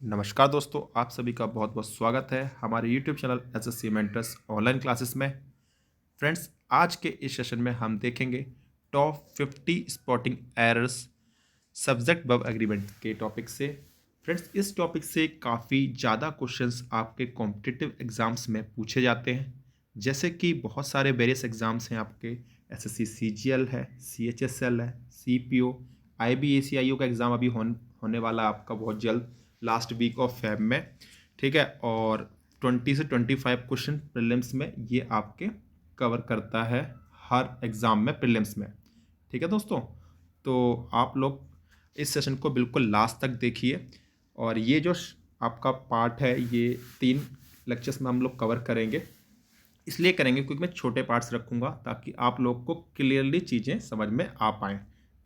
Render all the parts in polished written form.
नमस्कार दोस्तों, आप सभी का बहुत बहुत स्वागत है हमारे YouTube channel SSC mentors online classes में। फ्रेंड्स, आज के इस सेशन में हम देखेंगे top 50 spotting errors subject verb agreement के टॉपिक से। फ्रेंड्स, इस टॉपिक से काफ़ी ज़्यादा क्वेश्चंस आपके कॉम्पिटिटिव एग्जाम्स में पूछे जाते हैं। जैसे कि बहुत सारे वेरियस एग्जाम्स हैं आपके, एसएससी सीजीएल है, सीएचएसएल है, सीपीओ, आईबीएसीआईओ का एग्ज़ाम अभी होने वाला आपका बहुत जल्द, लास्ट वीक ऑफ फेब में। ठीक है, और 20 से 25 क्वेश्चन प्रीलिम्स में ये आपके कवर करता है हर एग्ज़ाम में, प्रीलिम्स में। ठीक है दोस्तों, तो आप लोग इस सेशन को बिल्कुल लास्ट तक देखिए। और ये जो आपका पार्ट है, ये 3 लेक्चर्स में हम लोग कवर करेंगे। इसलिए करेंगे क्योंकि मैं छोटे पार्ट्स रखूँगा ताकि आप लोग को क्लियरली चीज़ें समझ में आ पाएँ।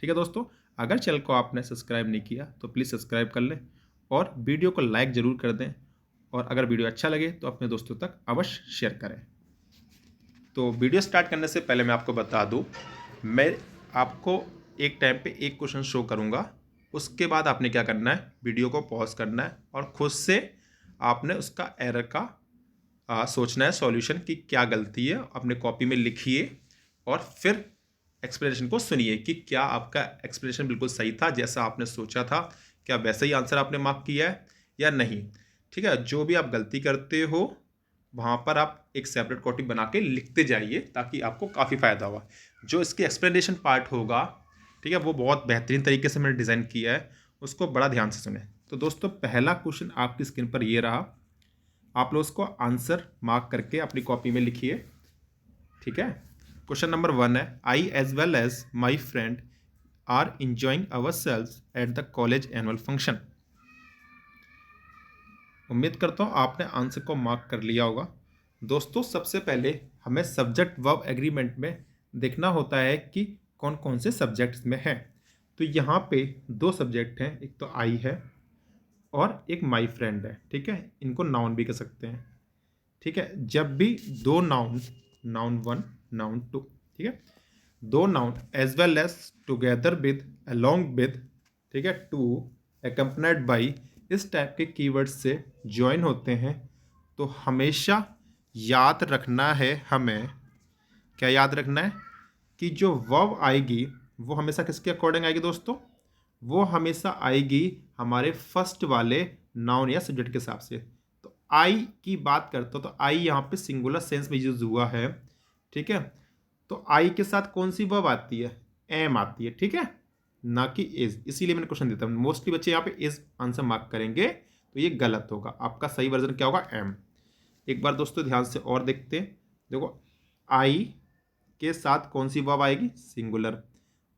ठीक है दोस्तों, अगर चैनल को आपने सब्सक्राइब नहीं किया तो प्लीज़ सब्सक्राइब कर लें और वीडियो को लाइक ज़रूर कर दें। और अगर वीडियो अच्छा लगे तो अपने दोस्तों तक अवश्य शेयर करें। तो वीडियो स्टार्ट करने से पहले मैं आपको बता दूं, मैं आपको एक टाइम पे एक क्वेश्चन शो करूंगा। उसके बाद आपने क्या करना है, वीडियो को पॉज करना है और खुद से आपने उसका एरर का सोचना है सॉल्यूशन कि क्या गलती है। अपने कॉपी में लिखिए और फिर एक्सप्लेनेशन को सुनिए कि क्या आपका एक्सप्लेनेशन बिल्कुल सही था, जैसा आपने सोचा था, क्या वैसा ही आंसर आपने मार्क किया है या नहीं। ठीक है, जो भी आप गलती करते हो वहाँ पर आप एक सेपरेट कॉपी बना के लिखते जाइए ताकि आपको काफ़ी फ़ायदा होगा। जो इसके एक्सप्लेनेशन पार्ट होगा, ठीक है, वो बहुत बेहतरीन तरीके से मैंने डिज़ाइन किया है, उसको बड़ा ध्यान से सुने। तो दोस्तों, पहला क्वेश्चन आपकी स्क्रीन पर ये रहा। आप लोग उसको आंसर मार्क करके अपनी कॉपी में लिखिए। ठीक है, क्वेश्चन नंबर 1 है, I as well as my friend are enjoying ourselves at the college annual function. उम्मीद करता हूँ आपने आंसर को मार्क कर लिया होगा। दोस्तों, सबसे पहले हमें सब्जेक्ट वर्ब एग्रीमेंट में देखना होता है कि कौन कौन से सब्जेक्ट्स में हैं। तो यहाँ पे 2 सब्जेक्ट हैं, एक तो आई है और एक माई फ्रेंड है। ठीक है, इनको नाउन भी कह सकते हैं। ठीक है, जब भी 2 नाउन, नाउन 1, नाउन 2, ठीक है, 2 noun as well as, together with, along with, ठीक है, टू, एकम्पनेड बाई, इस टाइप के कीवर्ड से ज्वाइन होते हैं तो हमेशा याद रखना है हमें। क्या याद रखना है कि जो वर्ब आएगी वो हमेशा किसके अकॉर्डिंग आएगी दोस्तों? वो हमेशा आएगी हमारे फर्स्ट वाले नाउन या सब्जेक्ट के हिसाब से। तो आई की बात करते हो तो आई यहाँ पे सिंगुलर सेंस में यूज हुआ है। ठीक है, तो आई के साथ कौन सी वर्ब आती है? एम आती है। ठीक है, ना कि इज। इसीलिए मैंने क्वेश्चन देता हूँ, मोस्टली बच्चे यहाँ पे इज आंसर मार्क करेंगे तो ये गलत होगा। आपका सही वर्जन क्या होगा? एम। एक बार दोस्तों ध्यान से और देखते हैं। देखो, आई के साथ कौन सी वर्ब आएगी? सिंगुलर।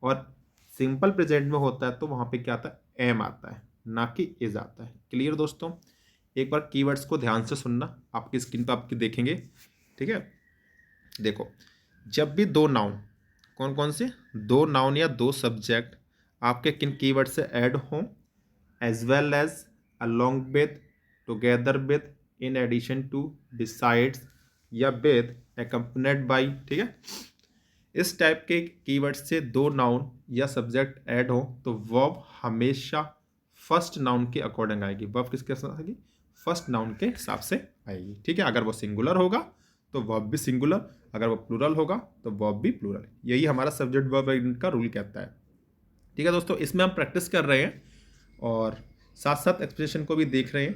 और सिंपल प्रेजेंट में होता है तो वहाँ पे क्या आता है? एम आता है, ना कि इज आता है। क्लियर दोस्तों? एक बार कीवर्ड्स को ध्यान से सुनना, आपकी स्क्रीन पर आपके देखेंगे। ठीक है, देखो, जब भी 2 नाउन, कौन कौन से 2 नाउन या 2 सब्जेक्ट आपके किन कीवर्ड से ऐड हों? As well as, along with, together with, in addition to, besides या विद, एकम्पनेड बाई। ठीक है, इस टाइप के कीवर्ड से 2 नाउन या सब्जेक्ट ऐड हो तो वर्ब हमेशा फर्स्ट नाउन के अकॉर्डिंग आएगी। वर्ब किसके साथ आएगी? फर्स्ट नाउन के हिसाब से आएगी। ठीक है, अगर वो सिंगुलर होगा तो वर्ब भी सिंगुलर, अगर वो प्लूरल होगा तो वर्ब भी प्लूरल। यही हमारा सब्जेक्ट वर्ब का रूल कहता है। ठीक है दोस्तों, इसमें हम प्रैक्टिस कर रहे हैं और साथ साथ एक्सप्रेशन को भी देख रहे हैं।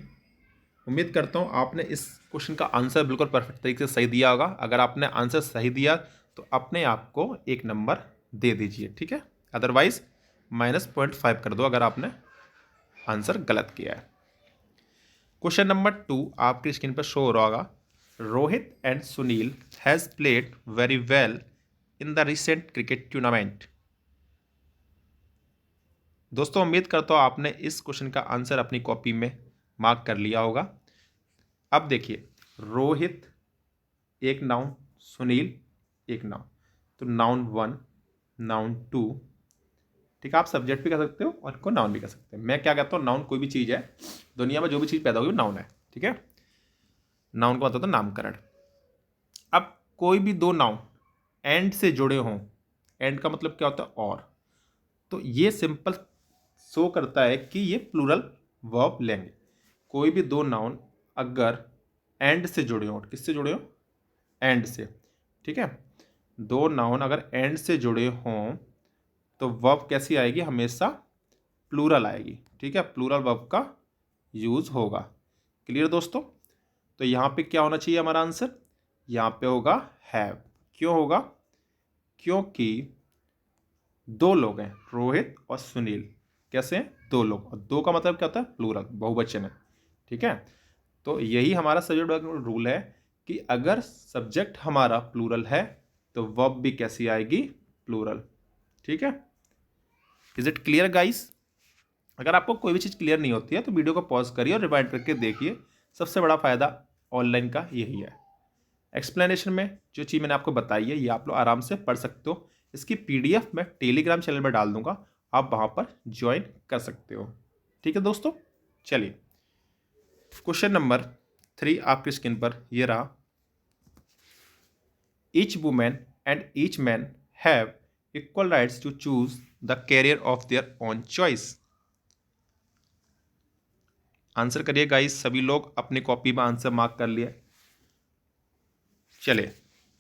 उम्मीद करता हूँ आपने इस क्वेश्चन का आंसर बिल्कुल परफेक्ट तरीके से सही दिया होगा। अगर आपने आंसर सही दिया तो अपने आप को 1 नंबर दे दीजिए। ठीक है, अदरवाइज -0.5 कर दो अगर आपने आंसर गलत किया है। क्वेश्चन नंबर 2 आपकी स्क्रीन पर शो हो रहा होगा। Rohit and Sunil has played very well in the recent cricket tournament. दोस्तों, उम्मीद करता हूँ आपने इस क्वेश्चन का आंसर अपनी कॉपी में मार्क कर लिया होगा। अब देखिए, रोहित एक नाउन, सुनील एक नाउन, तो नाउन 1, नाउन 2। ठीक है, आप सब्जेक्ट भी कर सकते हो और इनको नाउन भी कर सकते हैं। मैं क्या कहता हूँ, नाउन कोई भी चीज़ है, दुनिया में जो भी चीज़ पैदा होगी वो नाउन है। ठीक है, नाउन का मतलब होता है नामकरण। अब कोई भी 2 नाउन एंड से जुड़े हों, एंड का मतलब क्या होता है? और। तो ये सिंपल शो करता है कि ये प्लूरल वर्ब लेंगे। कोई भी दो नाउन अगर एंड से जुड़े हों, किससे जुड़े हों, एंड से, ठीक है, दो नाउन अगर एंड से जुड़े हों तो वर्ब कैसी आएगी, हमेशा प्लूरल आएगी, ठीक है, प्लूरल वर्ब का यूज होगा। क्लियर दोस्तों? तो यहाँ पे क्या होना चाहिए हमारा आंसर, यहाँ पे होगा हैव। क्यों होगा, क्योंकि दो लोग हैं, रोहित और सुनील। कैसे हैं, दो लोग, और दो का मतलब क्या होता है, प्लूरल, बहुवचन है, ठीक है। तो यही हमारा सब्जेक्ट रूल है कि अगर सब्जेक्ट हमारा प्लूरल है तो वर्ब भी कैसी आएगी, प्लूरल, ठीक है। Is it clear guys? अगर आपको कोई भी चीज़ क्लियर नहीं होती है तो वीडियो को पॉज करिए और रिवाइंड करके देखिए। सबसे बड़ा फायदा ऑनलाइन का यही है। एक्सप्लेनेशन में जो चीज़ मैंने आपको बताई है ये आप लोग आराम से पढ़ सकते हो। इसकी पीडीएफ मैं टेलीग्राम चैनल में डाल दूंगा, आप वहां पर ज्वाइन कर सकते हो, ठीक है दोस्तों। चलिए क्वेश्चन नंबर 3 आपकी स्क्रीन पर ये रहा। Each women and each man have equal rights to choose the career of their own choice. Answer करिए गाइस, सभी लोग अपनी कॉपी में आंसर मार्क कर लिए। चलिए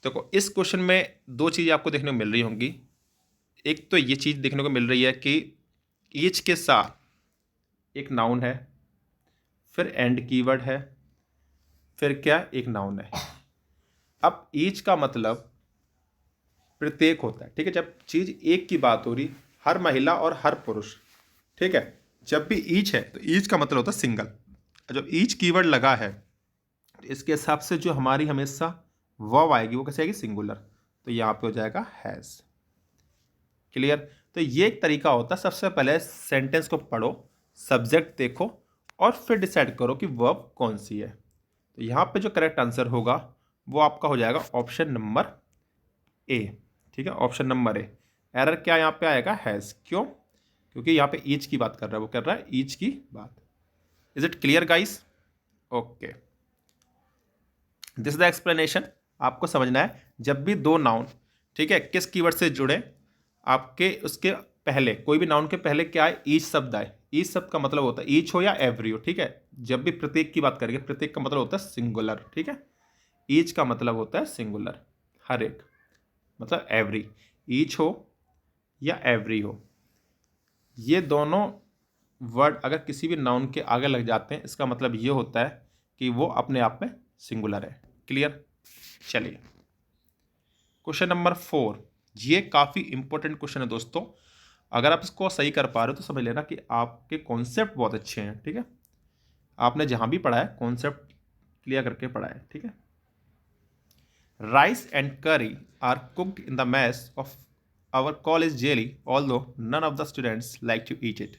देखो, इस क्वेश्चन में दो चीज़ें आपको देखने को मिल रही होंगी। एक तो ये चीज़ देखने को मिल रही है कि ईच के साथ एक नाउन है, फिर एंड कीवर्ड है, फिर क्या, एक नाउन है। अब ईच का मतलब प्रत्येक होता है, ठीक है, जब चीज़ एक की बात हो रही, हर महिला और हर पुरुष, ठीक है। जब भी ईच है तो ईच का मतलब होता है सिंगल। जब ईच कीवर्ड लगा है तो इसके हिसाब से जो हमारी हमेशा वर्ब आएगी वो कैसे आएगी, सिंगुलर। तो यहाँ पे हो जाएगा हैज़। क्लियर? तो ये एक तरीका होता है, सबसे पहले सेंटेंस को पढ़ो, सब्जेक्ट देखो और फिर डिसाइड करो कि वर्ब कौन सी है। तो यहाँ पे जो करेक्ट आंसर होगा वो आपका हो जाएगा ऑप्शन नंबर ए, ठीक है, ऑप्शन नंबर ए। एरर क्या यहाँ पे आएगा, हैज़। क्यों? क्योंकि यहाँ पे ईच की बात कर रहा है, वो कर रहा है ईच की बात। Is it clear guys? Okay, this is the explanation. आपको समझना है जब भी दो नाउन, ठीक है, किस कीवर्ड से जुड़े, आपके उसके पहले, कोई भी नाउन के पहले क्या है, ईच शब्द आए। ईच शब्द का मतलब होता है ईच हो या एवरी हो, ठीक है। जब भी प्रत्येक की बात करेंगे, प्रत्येक का मतलब होता है सिंगुलर, ठीक है। ईच का मतलब होता है सिंगुलर, हर एक, मतलब एवरी, ईच हो या एवरी हो, ये दोनों वर्ड अगर किसी भी नाउन के आगे लग जाते हैं इसका मतलब ये होता है कि वो अपने आप में सिंगुलर है। क्लियर? चलिए क्वेश्चन नंबर 4, ये काफ़ी इंपॉर्टेंट क्वेश्चन है दोस्तों। अगर आप इसको सही कर पा रहे हो तो समझ लेना कि आपके कॉन्सेप्ट बहुत अच्छे हैं, ठीक है। आपने जहां भी पढ़ा है कॉन्सेप्ट क्लियर करके पढ़ा है, ठीक है। Rice and curry are cooked in the mess of our college daily, although none of the students like to eat it.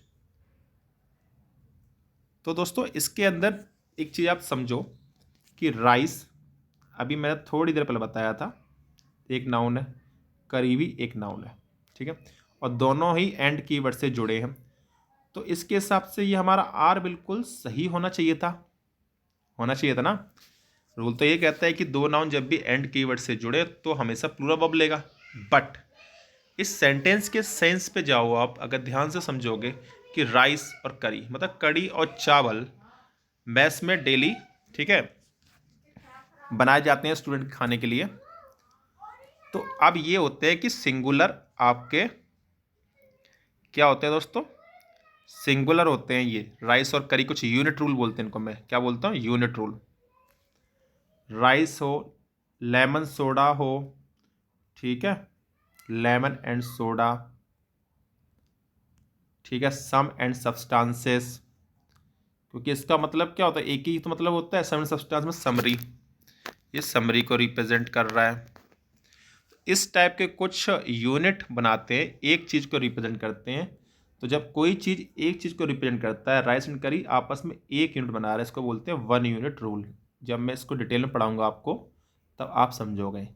तो दोस्तों इसके अंदर एक चीज़ आप समझो कि राइस, अभी मैंने थोड़ी देर पहले बताया था, एक नाउन है, करीबी एक नाउन है, ठीक है, और दोनों ही एंड कीवर्ड से जुड़े हैं। तो इसके हिसाब से ये हमारा आर बिल्कुल सही होना चाहिए था, होना चाहिए था ना। रूल तो ये कहता है कि दो नाउन जब भी एंड कीवर्ड से जुड़े तो हमेशा प्लूरल वर्ब लेगा। बट इस सेंटेंस के सेंस पे जाओ आप, अगर ध्यान से समझोगे कि राइस और करी मतलब कड़ी और चावल मैस में डेली, ठीक है, बनाए जाते हैं स्टूडेंट खाने के लिए। तो अब ये होते हैं कि सिंगुलर आपके क्या होते हैं दोस्तों, सिंगुलर होते हैं ये राइस और करी। कुछ यूनिट रूल बोलते हैं इनको, मैं क्या बोलता हूँ, यूनिट रूल। राइस हो, लेमन सोडा हो, ठीक है, लेमन एंड सोडा, ठीक है, सम एंड सब्सटेंसेस, क्योंकि इसका मतलब क्या होता है, एक ही तो मतलब होता है, सम एंड सब्सटेंस में समरी, ये समरी को रिप्रेजेंट कर रहा है। इस टाइप के कुछ यूनिट बनाते हैं, एक चीज़ को रिप्रेजेंट करते हैं। तो जब कोई चीज़ एक चीज़ को रिप्रेजेंट करता है, राइस एंड करी आपस में एक यूनिट बना रहा है, इसको बोलते हैं वन यूनिट रूल। जब मैं इसको डिटेल में पढ़ाऊंगा आपको तब आप समझोगे।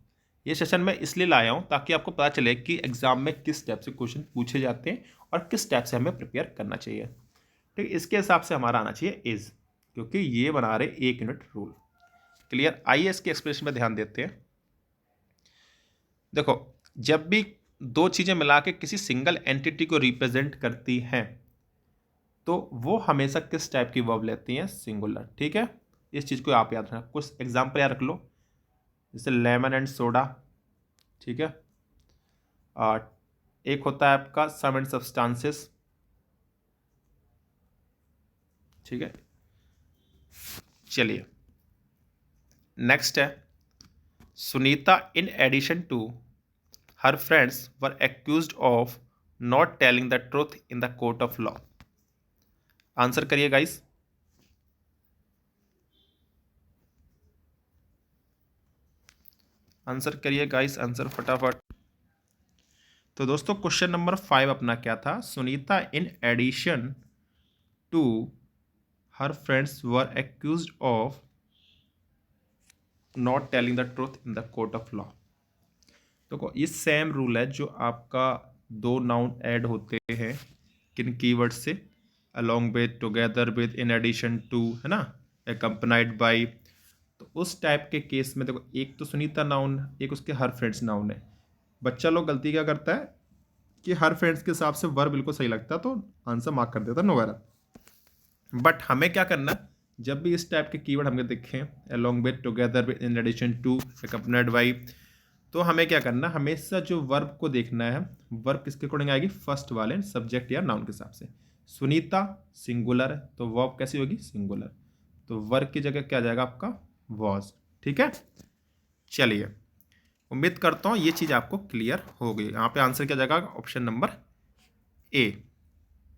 ये सेशन में इसलिए लाया हूँ ताकि आपको पता चले कि एग्जाम में किस टाइप से क्वेश्चन पूछे जाते हैं और किस टाइप से हमें प्रिपेयर करना चाहिए, ठीक। इसके हिसाब से हमारा आना चाहिए इज, क्योंकि ये बना रहे एक यूनिट रूल। क्लियर? आइए इसके एक्सप्लेनेशन में ध्यान देते हैं। देखो, जब भी दो चीज़ें मिला के किसी सिंगल एंटिटी को रिप्रेजेंट करती हैं तो वो हमेशा किस टाइप की वर्ब लेती हैं? सिंगुलर। ठीक है, इस चीज़ को आप याद रखना। कुछ एग्जाम्पल याद रख लो, जैसे लेमन एंड सोडा। ठीक है, एक होता है आपका सम एंड सब्सटेंसेस। ठीक है, चलिए नेक्स्ट है, Sunita in addition to her friends were accused of not telling the truth in the court of law. Answer करिए गाइस। आंसर करिए गाइस, आंसर फटाफट। तो दोस्तों क्वेश्चन नंबर 5 अपना क्या था? Sunita in addition to her friends were accused of not telling the truth in the court of law. देखो ये सेम रूल है जो आपका दो नाउन ऐड होते हैं किन कीवर्ड से, along with, together with, in addition to, है ना, एकम्पनाइड बाय। तो उस टाइप के केस में देखो, एक तो सुनीता नाउन, एक उसके हर फ्रेंड्स नाउन है। बच्चा लोग गलती क्या करता है कि हर फ्रेंड्स के हिसाब से वर्ब बिल्कुल सही लगता है तो आंसर मार्क कर देता है नोवेरा। बट हमें क्या करना, जब भी इस टाइप के कीवर्ड हमें दिखें, along with, together with, in addition to, accompanied by, तो हमें क्या करना, हमेशा जो वर्ब को देखना है, वर्ब किसके अकॉर्डिंग आएगी? फर्स्ट वाले सब्जेक्ट या नाउन के हिसाब से। सुनीता सिंगुलर है तो वर्ब कैसी होगी? सिंगुलर। तो वर्ब की जगह क्या जाएगा आपका? वॉज। ठीक है, चलिए उम्मीद करता हूँ ये चीज़ आपको क्लियर हो गई। यहाँ पे आंसर क्या जाएगा? Option number A.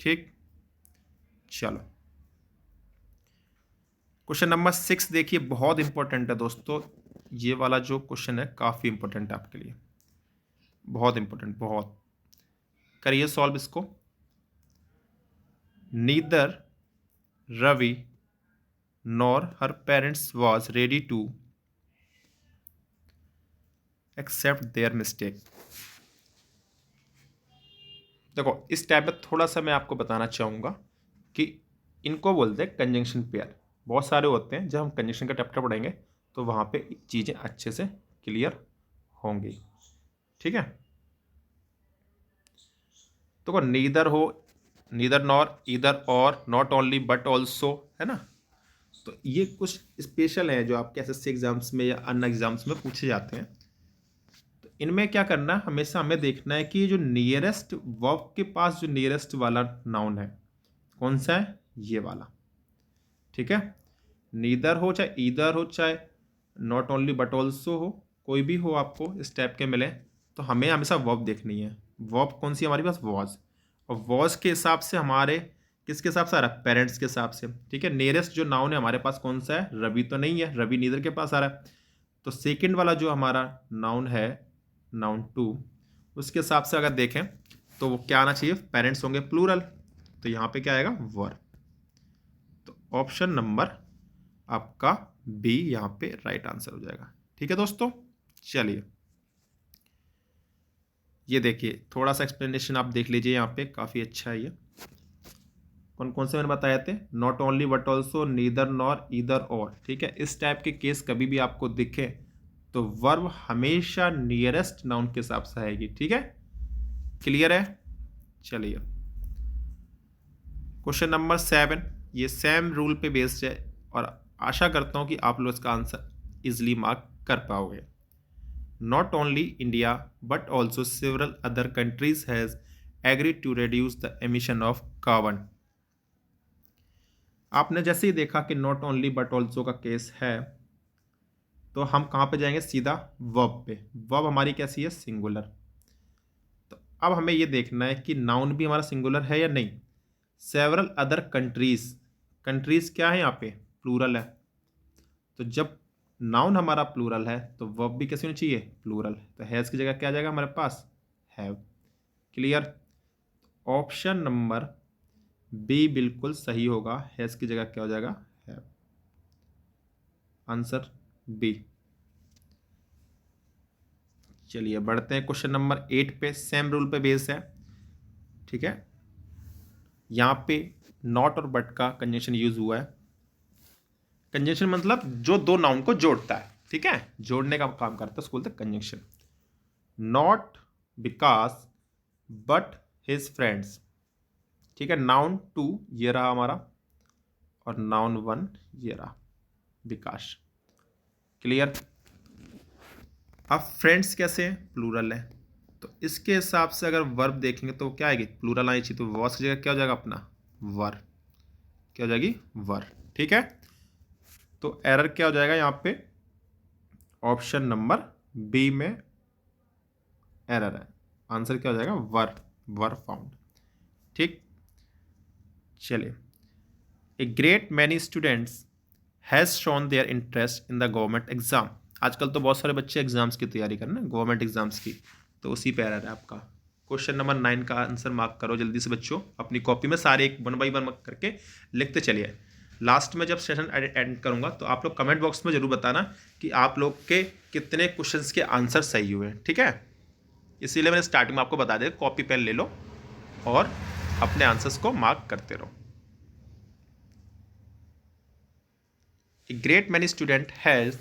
ठीक, चलो क्वेश्चन नंबर 6 देखिए, बहुत इंपॉर्टेंट है दोस्तों। ये वाला जो क्वेश्चन है काफ़ी इंपॉर्टेंट है आपके लिए, बहुत इंपॉर्टेंट, बहुत। करिए सॉल्व इसको। Neither Ravi nor her parents was ready to accept their mistake. देखो इस टाइप में थोड़ा सा मैं आपको बताना चाहूँगा कि इनको बोलते हैं कंजंक्शन पेयर। बहुत सारे होते हैं, जब हम कंजंक्शन का चैप्टर पढ़ेंगे तो वहाँ पे चीज़ें अच्छे से क्लियर होंगी। ठीक है, तो नीदर हो, नीदर नॉर, ईदर और, नॉट ओनली बट ऑल्सो, है ना। तो ये कुछ स्पेशल हैं जो आपके एसएससी एग्जाम्स में या अन्य एग्जाम्स में पूछे जाते हैं। तो इनमें क्या करना है, हमेशा हमें देखना है कि जो नियरेस्ट वर्ब के पास जो नियरेस्ट वाला नाउन है कौन सा है? ये वाला। ठीक है, नीदर हो चाहे ईदर हो चाहे नॉट ओनली बट ऑल्सो हो, कोई भी हो आपको इस टाइप के मिले, तो हमें हमेशा वर्ब देखनी है। वर्ब कौन सी हमारे पास? वॉज। और वॉज के हिसाब से हमारे किसके हिसाब से आ रहा है? पेरेंट्स के हिसाब से। ठीक है, नियरेस्ट जो नाउन है हमारे पास कौन सा है? रवि तो नहीं है, रवि नीदर के पास आ रहा है। तो सेकंड वाला जो हमारा नाउन है, नाउन टू, उसके हिसाब से अगर देखें तो वो क्या आना चाहिए? पेरेंट्स होंगे प्लूरल, तो यहाँ पे क्या आएगा? वर्ब। तो ऑप्शन नंबर आपका बी यहाँ पे राइट आंसर हो जाएगा। ठीक है दोस्तों, चलिए ये देखिए थोड़ा सा एक्सप्लेनेशन आप देख लीजिए, यहाँ पे काफ़ी अच्छा है ये। कौन कौन से मैंने बताए थे? Not only but also, neither nor, either और। ठीक है, इस टाइप के केस कभी भी आपको दिखे तो वर्ब हमेशा नियरेस्ट नाउन के हिसाब से आएगी। ठीक है, क्लियर है? चलिए क्वेश्चन नंबर 7, ये सेम रूल पे बेस्ड है और आशा करता हूं कि आप लोग इसका आंसर इजिली मार्क कर पाओगे। Not only India but also several other countries has agreed to reduce the emission of carbon. आपने जैसे ही देखा कि नॉट ओनली बट ऑल्सो का केस है, तो हम कहाँ पे जाएंगे? सीधा वर्ब पे। वर्ब हमारी कैसी है? सिंगुलर। तो अब हमें ये देखना है कि नाउन भी हमारा सिंगुलर है या नहीं। सेवरल अदर कंट्रीज, कंट्रीज क्या है यहाँ पे? प्लूरल है। तो जब नाउन हमारा प्लूरल है तो वर्ब भी कैसी होनी चाहिए? प्लूरल। तो हैज़ की जगह क्या आ जाएगा हमारे पास? Have. Clear? Option number B बिल्कुल सही होगा, हैज़ की जगह क्या हो जाएगा? हैव। Answer B. चलिए बढ़ते हैं क्वेश्चन नंबर 8 पे, सेम रूल पे बेस है। ठीक है, यहाँ पे नॉट और बट का कंजंक्शन यूज हुआ है। कंजंक्शन मतलब जो दो नाउन को जोड़ता है। ठीक है, जोड़ने का काम करता है, उसको बोलते हैं conjunction. Not because but his friends. ठीक है। नाउन 2 ये रहा हमारा, और नाउन 1 ये रहा विकास। क्लियर। अब फ्रेंड्स कैसे हैं, प्लूरल है, तो इसके हिसाब से अगर वर्ब देखेंगे तो क्या आएगी, प्लूरल आनी चाहिए, तो वॉस की जगह क्या हो जाएगा अपना वर, क्या हो जाएगी वर। ठीक है, तो एरर क्या हो जाएगा यहाँ पे, ऑप्शन नंबर बी में एरर है, आंसर क्या हो जाएगा वर, वर फाउंड। ठीक, चलिए। A great many students has shown their interest in the government exam. आजकल तो बहुत सारे बच्चे एग्जाम्स की तैयारी कर रहे हैं, गवर्नमेंट एग्जाम्स की, तो उसी पे एरर है आपका। क्वेश्चन नंबर 9 का आंसर मार्क करो जल्दी से बच्चों, अपनी कॉपी में सारे एक 1 बाई 1 करके लिखते चलिए। लास्ट में जब सेशन एंड करूंगा तो आप लोग कमेंट बॉक्स में जरूर बताना कि आप लोग के कितने क्वेश्चंस के आंसर सही हुए, ठीक है। इसीलिए मैंने स्टार्टिंग में आपको बता दिया, कॉपी पेन ले लो और अपने आंसर्स को मार्क करते रहो। A great many student has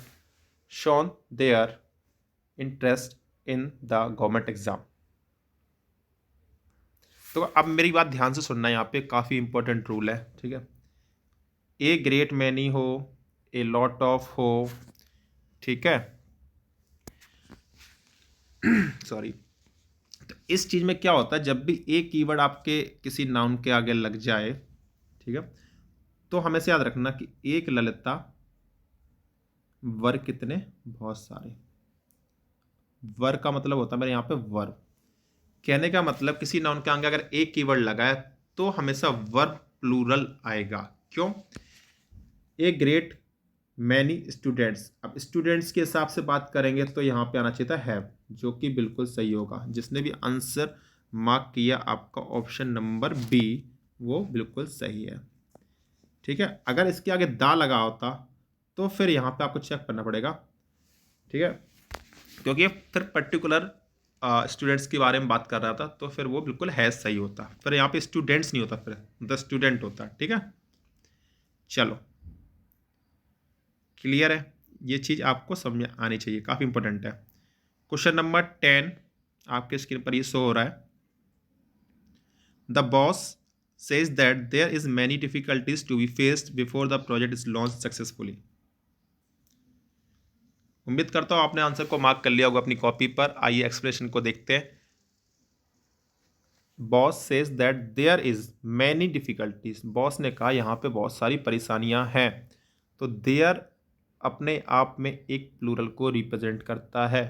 shown their interest in the government exam। तो अब मेरी बात ध्यान से सुनना, यहाँ पे काफ़ी इंपॉर्टेंट रूल है, ठीक है। ए ग्रेट मैनी हो, ए लॉट ऑफ हो, ठीक है, सॉरी। तो इस चीज़ में क्या होता है, जब भी एक कीवर्ड आपके किसी नाउन के आगे लग जाए, ठीक है, तो हमेशा याद रखना कि एक ललिता, वर कितने, बहुत सारे। वर का मतलब होता है मेरे यहाँ पे वर्ब, कहने का मतलब किसी नाउन के आगे अगर एक कीवर्ड लगा है तो हमेशा वर्ब प्लूरल आएगा। क्यों, ए ग्रेट मैनी स्टूडेंट्स, अब स्टूडेंट्स के हिसाब से बात करेंगे तो यहाँ पे आना चाहिए था हैव, जो कि बिल्कुल सही होगा। जिसने भी आंसर मार्क किया आपका ऑप्शन नंबर बी, वो बिल्कुल सही है, ठीक है। अगर इसके आगे दा लगा होता तो फिर यहाँ पे आपको चेक करना पड़ेगा, ठीक है, क्योंकि फिर पर्टिकुलर स्टूडेंट्स के बारे में बात कर रहा था, तो फिर वो बिल्कुल है सही होता, फिर यहाँ पे स्टूडेंट्स नहीं होता, फिर द स्टूडेंट होता, ठीक है। चलो, क्लियर है, ये चीज़ आपको समझ आनी चाहिए, काफ़ी इंपॉर्टेंट है। क्वेश्चन नंबर 10 आपके स्क्रीन पर ये शो हो रहा है। The boss says that there is many difficulties to be faced before the project is launch successfully. उम्मीद करता हूँ आपने आंसर को मार्क कर लिया होगा अपनी कॉपी पर। आइए एक्सप्लेनेशन को देखते हैं। Boss says that there is many difficulties, boss ने कहा यहाँ पे बहुत सारी परेशानियाँ हैं, तो देयर अपने आप में एक प्लूरल को रिप्रेजेंट करता है,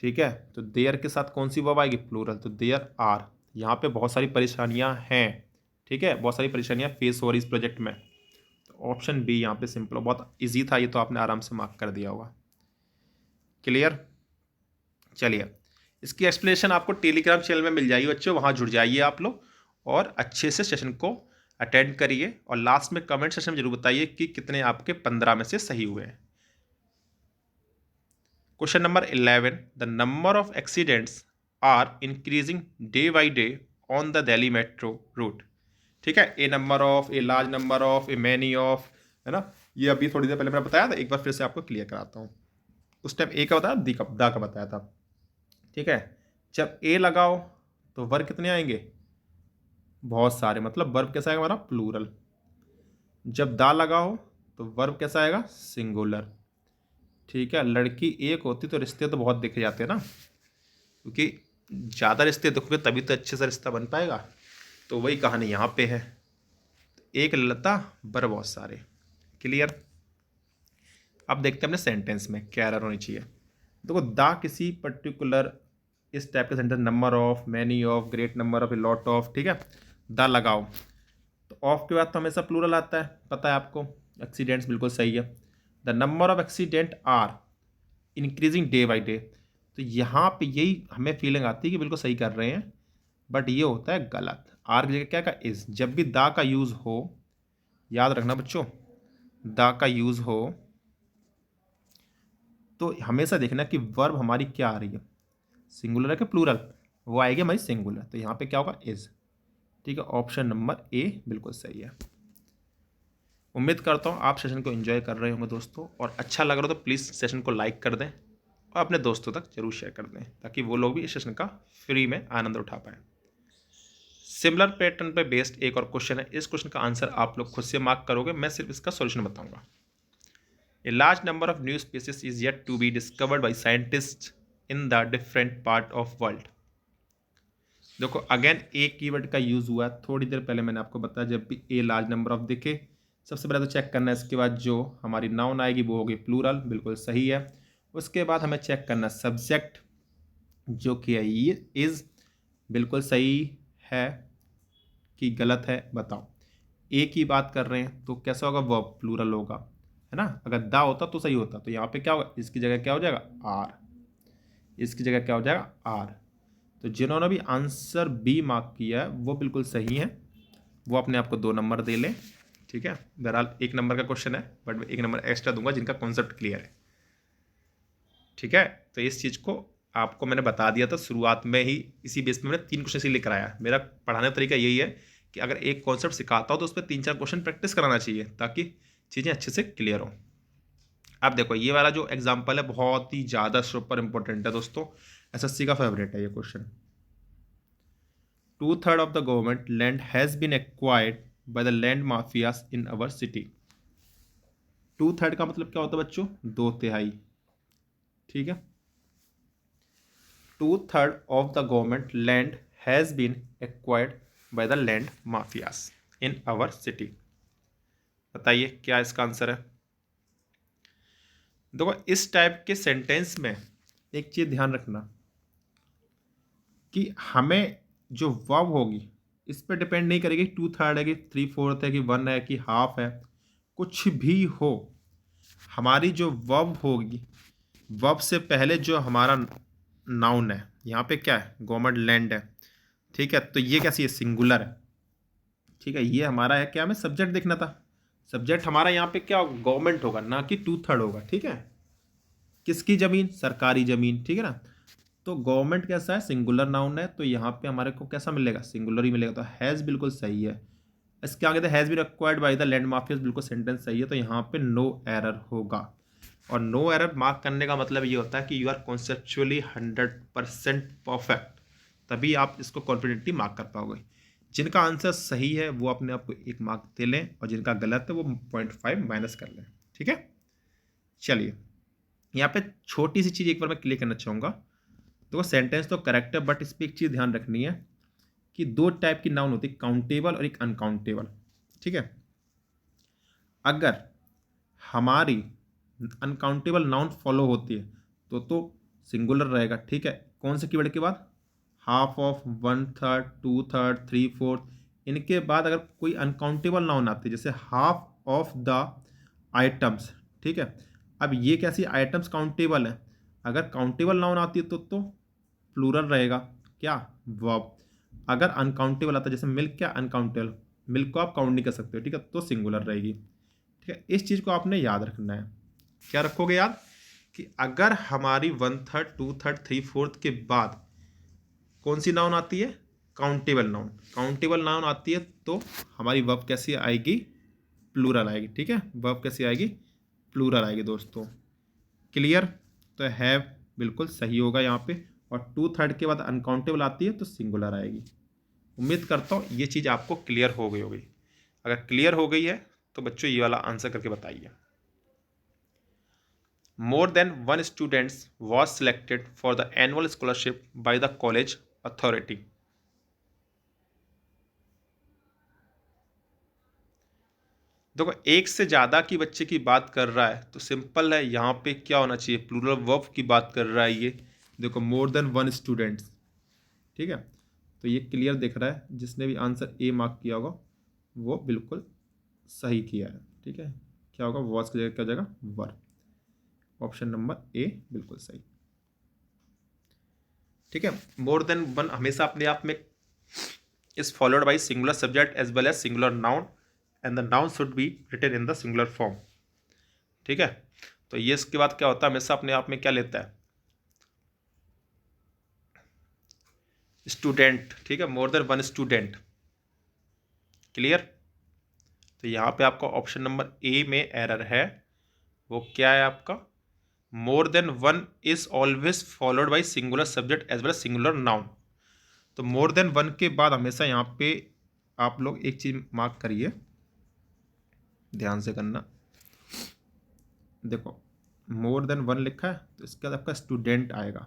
ठीक है। तो देयर के साथ कौन सी वर्ब आएगी, प्लूरल, तो देयर आर, यहाँ पे बहुत सारी परेशानियाँ हैं, ठीक है, बहुत सारी परेशानियाँ फेस हो रही इस प्रोजेक्ट में। तो ऑप्शन बी यहाँ पे सिंपल, बहुत ईजी था ये, तो आपने आराम से मार्क कर दिया होगा। क्लियर। चलिए, इसकी एक्सप्लेनेशन आपको टेलीग्राम चैनल में मिल जाएगी बच्चों, वहाँ जुड़ जाइए आप लोग और अच्छे से सेशन को अटेंड करिए, और लास्ट में कमेंट सेशन में जरूर बताइए कि कितने आपके 15 में से सही हुए हैं। Question number 11, the number of accidents are increasing day by day on the Delhi metro route, ठीक है। A number of, a large number of, a many of, है ना, ये अभी थोड़ी देर पहले मैंने बताया था, एक बार फिर से आपको क्लियर कराता हूँ। उस टाइम ए का बताया, दा का बताया था, ठीक है। जब ए लगाओ तो वर्ब कितने आएंगे, बहुत सारे, मतलब वर्ब कैसा आएगा हमारा, प्लूरल। जब दा लगाओ तो वर्ब कैसा आएगा, सिंगुलर, ठीक है। लड़की एक होती तो रिश्ते तो बहुत दिख जाते हैं ना, क्योंकि ज़्यादा रिश्ते देखोगे तभी तो अच्छे से रिश्ता बन पाएगा, तो वही कहानी यहाँ पे है। एक लता बर बहुत सारे। क्लियर। अब देखते हैं अपने सेंटेंस में क्या एरर होनी चाहिए। देखो, दा किसी पर्टिकुलर इस टाइप के sentence, number of, many of, great number of, lot of, ठीक है, दा लगाओ तो ऑफ के बाद तो हमेशा प्लूरल आता है, पता है आपको। एक्सीडेंट्स बिल्कुल सही है। The number of accident are increasing day by day, तो यहाँ पे यही हमें फीलिंग आती है कि बिल्कुल सही कर रहे हैं, बट ये होता है गलत। आर की जगह क्या का इज, जब भी दा का यूज़ हो, याद रखना बच्चों, दा का यूज़ हो तो हमेशा देखना कि वर्ब हमारी क्या आ रही है, सिंगुलर है कि प्लूरल, वो आएगी हमारी सिंगुलर, तो यहाँ पे क्या होगा, इज, ठीक है। ऑप्शन नंबर ए बिल्कुल सही है। उम्मीद करता हूँ आप सेशन को एंजॉय कर रहे होंगे दोस्तों, और अच्छा लग रहा हो तो प्लीज़ सेशन को लाइक कर दें और अपने दोस्तों तक जरूर शेयर कर दें, ताकि वो लोग भी इस सेशन का फ्री में आनंद उठा पाएँ। सिमिलर पैटर्न पे बेस्ड एक और क्वेश्चन है, इस क्वेश्चन का आंसर आप लोग खुद से मार्क करोगे, मैं सिर्फ इसका सॉल्यूशन बताऊंगा। A large number of new species is yet to be discovered by scientist in the different part of world. देखो अगेन ए कीवर्ड का यूज हुआ है, थोड़ी देर पहले मैंने आपको बताया जब भी ए लार्ज नंबर ऑफ दिखे सबसे पहले तो चेक करना है, इसके बाद जो हमारी नाउन आएगी वो होगी प्लूरल, बिल्कुल सही है। उसके बाद हमें चेक करना सब्जेक्ट जो कि है ये इज, बिल्कुल सही है कि गलत है बताओ। ए की बात कर रहे हैं तो कैसा होगा, वर्ब प्लूरल होगा, है ना। अगर दा होता तो सही होता, तो यहाँ पे क्या होगा, इसकी जगह क्या हो जाएगा आर, इसकी जगह क्या हो जाएगा आर। तो जिन्होंने भी आंसर बी मार्क किया है वो बिल्कुल सही है, वो अपने आप को 2 नंबर दे लें, ठीक है। बहरहाल 1 नंबर का क्वेश्चन है बट मैं 1 नंबर एक्स्ट्रा दूंगा जिनका कॉन्सेप्ट क्लियर है, ठीक है। तो इस चीज़ को आपको मैंने बता दिया था शुरुआत में ही, इसी बेस में मैंने 3 क्वेश्चन इसीलिए कराया। मेरा पढ़ाने का तरीका यही है कि अगर एक कॉन्सेप्ट सिखाता हो तो उस पर 3-4 क्वेश्चन प्रैक्टिस कराना चाहिए ताकि चीज़ें अच्छे से क्लियर हो। अब देखो ये वाला जो एग्जाम्पल है बहुत ही ज़्यादा सुपर इंपॉर्टेंट है दोस्तों, एसएससी का फेवरेट है ये question. 2/3 of the government land has been acquired by the land mafias in our city। 2/3 का मतलब क्या होता है बच्चों, 2/3, ठीक है। 2/3 of the government land has been acquired by the land mafias in our city। बताइए क्या इसका आंसर है। देखो इस टाइप के सेंटेंस में एक चीज ध्यान रखना कि हमें जो वर्ब होगी इस पर डिपेंड नहीं करेगी 2/3 है कि 3/4 है कि 1 है कि हाफ है, कुछ भी हो, हमारी जो वर्ब होगी वर्ब से पहले जो हमारा नाउन है, यहाँ पे क्या है गवर्नमेंट लैंड है, ठीक है। तो ये कैसी है, सिंगुलर है, ठीक है। ये हमारा है क्या, हमें सब्जेक्ट देखना था, सब्जेक्ट हमारा यहाँ पे क्या गवर्नमेंट होगा ना कि 2/3 होगा, ठीक है। किसकी जमीन, सरकारी जमीन, ठीक है ना। तो गवर्नमेंट कैसा है, सिंगुलर नाउन है, तो यहाँ पे हमारे को कैसा मिलेगा, सिंगुलर ही मिलेगा। तो हैज़ बिल्कुल सही है। इसके आगे तो has been acquired by the land mafias, बिल्कुल सेंटेंस सही है, तो यहाँ पे नो एरर होगा। और नो एरर मार्क करने का मतलब ये होता है कि यू आर कॉन्सेप्चुअली 100% परफेक्ट, तभी आप इसको कॉन्फिडेंटली मार्क कर पाओगे। जिनका आंसर सही है वो अपने आप को 1 मार्क दे लें और जिनका गलत है वो 0.5 माइनस कर लें, ठीक है। चलिए यहाँ पे छोटी सी चीज़ एक बार मैं क्लियर करना चाहूँगा। तो सेंटेंस तो करेक्ट है बट इस पर एक चीज़ ध्यान रखनी है कि 2 टाइप की नाउन होती है, काउंटेबल और एक अनकाउंटेबल, ठीक है। अगर हमारी अनकाउंटेबल नाउन फॉलो होती है तो सिंगुलर रहेगा, ठीक है। कौन से कीवर्ड के बाद, हाफ ऑफ, 1/3, 2/3, 3/4, इनके बाद अगर कोई अनकाउंटेबल नाउन आती है जैसे हाफ ऑफ द आइटम्स, ठीक है। अब ये कैसी आइटम्स काउंटेबल है, अगर काउंटेबल नाउन आती है तो प्लूरल रहेगा क्या, वर्ब। अगर अनकाउंटेबल आता है जैसे मिल्क, क्या अनकाउंटेबल, मिल्क को आप काउंट नहीं कर सकते हो, ठीक है, तो सिंगुलर रहेगी, ठीक है। इस चीज़ को आपने याद रखना है। क्या रखोगे याद, कि अगर हमारी 1/3, 2/3, 3/4 के बाद कौन सी नाउन आती है, काउंटेबल नाउन, काउंटेबल नाउन आती है तो हमारी वर्ब कैसी आएगी, प्लूरल आएगी, ठीक है। वर्ब कैसी आएगी, प्लूरल आएगी दोस्तों। क्लियर, तो हैव बिल्कुल सही होगा यहाँ पे, और 2/3 के बाद अनकाउंटेबल आती है तो सिंगुलर आएगी। उम्मीद करता हूँ ये चीज़ आपको क्लियर हो गई होगी। अगर क्लियर हो गई है तो बच्चों ये वाला आंसर करके बताइए। More than one students was selected for the annual scholarship by the college authority। देखो एक से ज़्यादा की बच्चे की बात कर रहा है तो सिंपल है, यहाँ पे क्या होना चाहिए, प्लूरल वर्ब की बात कर रहा है ये। देखो मोर देन वन स्टूडेंट्स, ठीक है। तो ये क्लियर दिख रहा है, जिसने भी आंसर ए मार्क किया होगा वो बिल्कुल सही किया है, ठीक है। क्या होगा, वॉज की जगह क्या हो जाएगा, वर। ऑप्शन नंबर ए बिल्कुल सही, ठीक है। मोर देन वन हमेशा अपने आप में is followed by singular subject as well as singular noun and the noun should be written in the singular form, ठीक है। तो ये इसके बाद क्या होता है, हमेशा अपने आप में क्या लेता है, स्टूडेंट, ठीक है। मोर देन वन स्टूडेंट, क्लियर। तो यहाँ पे आपका ऑप्शन नंबर ए में एरर है, वो क्या है आपका, more than one is always followed by singular subject as well as singular noun. तो मोर देन वन के बाद हमेशा यहाँ पे आप लोग एक चीज़ मार्क करिए, ध्यान से करना। देखो मोर देन वन लिखा है तो इसके बाद आपका स्टूडेंट आएगा,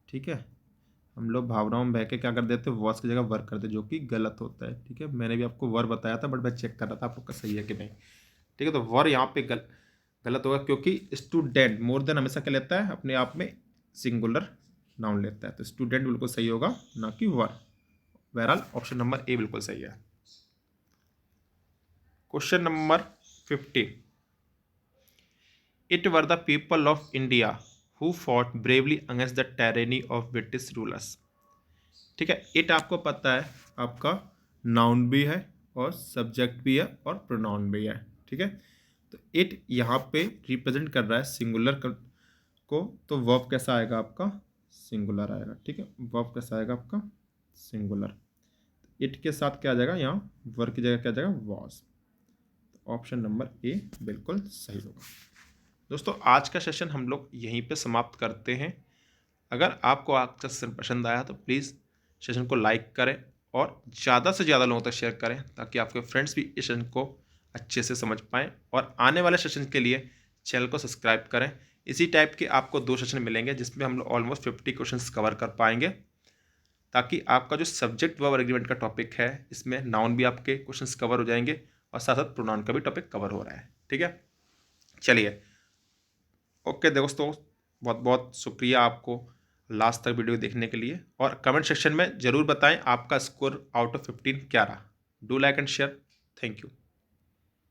ठीक है। हम लोग भावनाओं में बह के क्या कर देते हैं, वॉस की जगह वर्क करते हैं, जो कि गलत होता है, ठीक है। मैंने भी आपको वर बताया था, बट मैं चेक कर रहा था आपको सही है कि नहीं, ठीक है। तो वर यहाँ पे गलत होगा, क्योंकि स्टूडेंट मोर देन हमेशा क्या लेता है, अपने आप में सिंगुलर नाउन लेता है। तो स्टूडेंट बिल्कुल सही होगा, ना कि वर। बहरहाल ऑप्शन नंबर ए बिल्कुल सही है। Question number 50, it were the people of India who fought bravely against the टायरेनी of British rulers. ठीक है, इट आपको पता है आपका नाउन भी है और सब्जेक्ट भी है और प्रोनाउन भी है, ठीक है। तो इट यहाँ पे रिप्रेजेंट कर रहा है सिंगुलर को, तो वर्ब कैसा आएगा आपका, सिंगुलर आएगा, ठीक है। वर्ब कैसा आएगा आपका, सिंगुलर। इट के साथ क्या आ जाएगा, यहाँ वर्ब की जगह क्या आ जाएगा, वॉज। तो ऑप्शन नंबर ए बिल्कुल सही होगा। दोस्तों आज का सेशन हम लोग यहीं पे समाप्त करते हैं। अगर आपको आज का सेशन पसंद आया तो प्लीज़ सेशन को लाइक करें और ज़्यादा से ज़्यादा लोगों तक शेयर करें, ताकि आपके फ्रेंड्स भी इस सेशन को अच्छे से समझ पाएँ। और आने वाले सेशन के लिए चैनल को सब्सक्राइब करें। इसी टाइप के आपको 2 सेशन मिलेंगे जिसमें हम लोग ऑलमोस्ट 50 क्वेश्चंस कवर कर पाएंगे, ताकि आपका जो सब्जेक्ट वर्ब एग्रीमेंट का टॉपिक है, इसमें नाउन भी आपके क्वेश्चंस कवर हो जाएंगे और साथ साथ प्रोनाउन का भी टॉपिक कवर हो रहा है, ठीक है। चलिए, ओके दोस्तों, बहुत बहुत शुक्रिया आपको लास्ट तक वीडियो देखने के लिए। और कमेंट सेक्शन में ज़रूर बताएं आपका स्कोर आउट ऑफ 15 क्या रहा। Do like and share. Thank you.